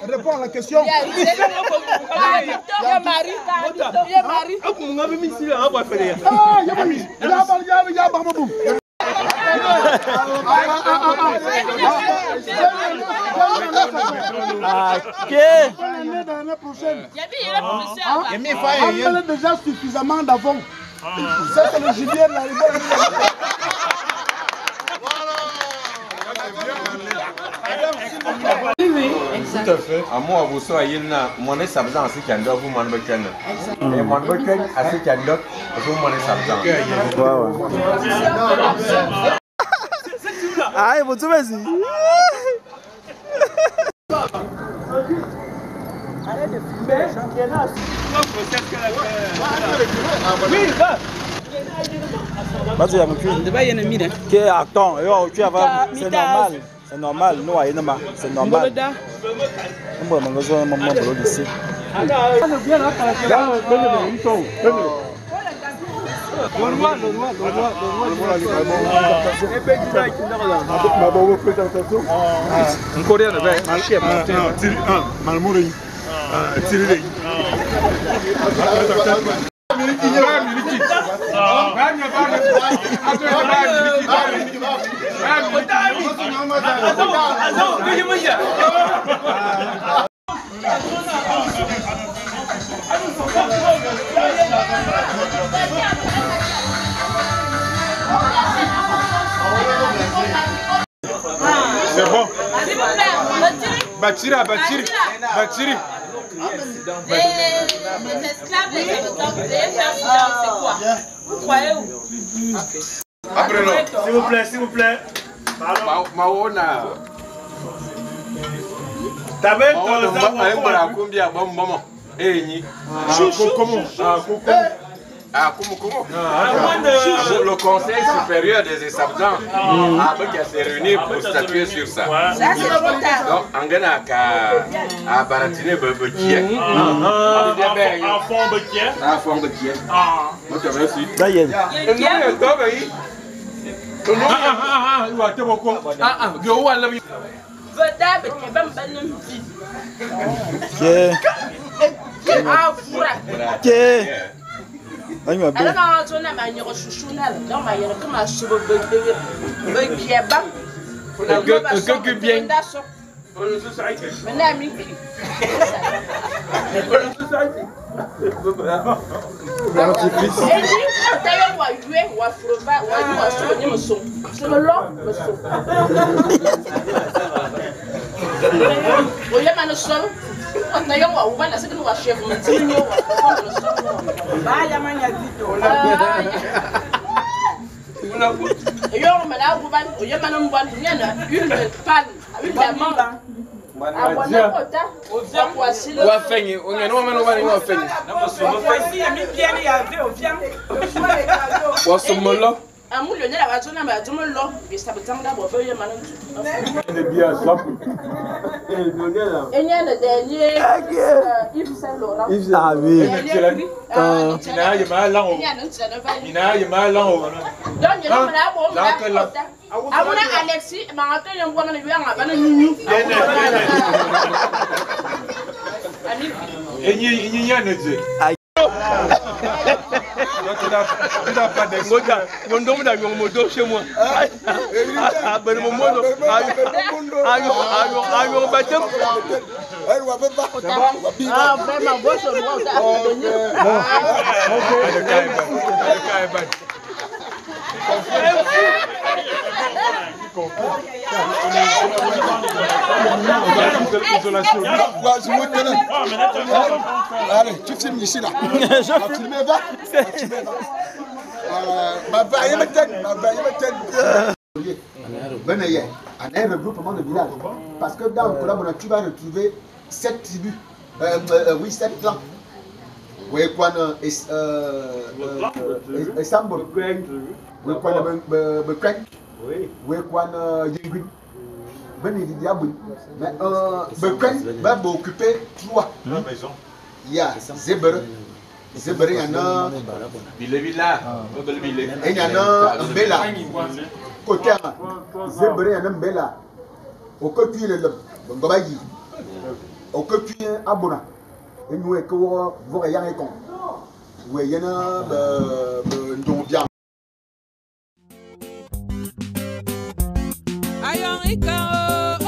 Réponds à la question. On déjà suffisamment d'avant. Ça, c'est le gibier de la rivière. Tout à fait. À moi, vous soyez là, mon nez s'absent ainsi qu'un doigt, vous m'en mettez. Et mon week-end, ainsi qu'un doigt, vous m'en êtes s'absent. Ah, vous tout vas-y. Arrête de filmer, championnat. Oui, va. Vas-y, attends, c'est normal. C'est normal, nous, c'est normal. C'est bon. Bachira. Les esclaves, les habitants, vous devez faire silence, c'est quoi? Vous croyez où? Après non. S'il vous plaît. Maona. T'avais comment? Le Conseil supérieur des Essabdans s'est réuni pour statuer sur ça. Ça, c'est le retard. Donc, on gagne à baratiner Bebekié. un fond Bekié. Un fond Bekié. Ok, merci. Allez, tu filmes ici là. Je filme. Un regroupement de villages. Parce que dans le collab, tu vas retrouver 7 tribus. Oui, 7 clans. we kwana Istanbul we kwana Bekwen we kwana Yingwin Beni di Diabou mais Bekwen va occuper 3 il y a Zebere il y en a Bile-Villa et il y en a Mbela côté Zebere il y en a Mbela au côté le Ngobayi au côté Abona et nous est que vous voyez un con oui il y en a Ndondiam Ayon Ikao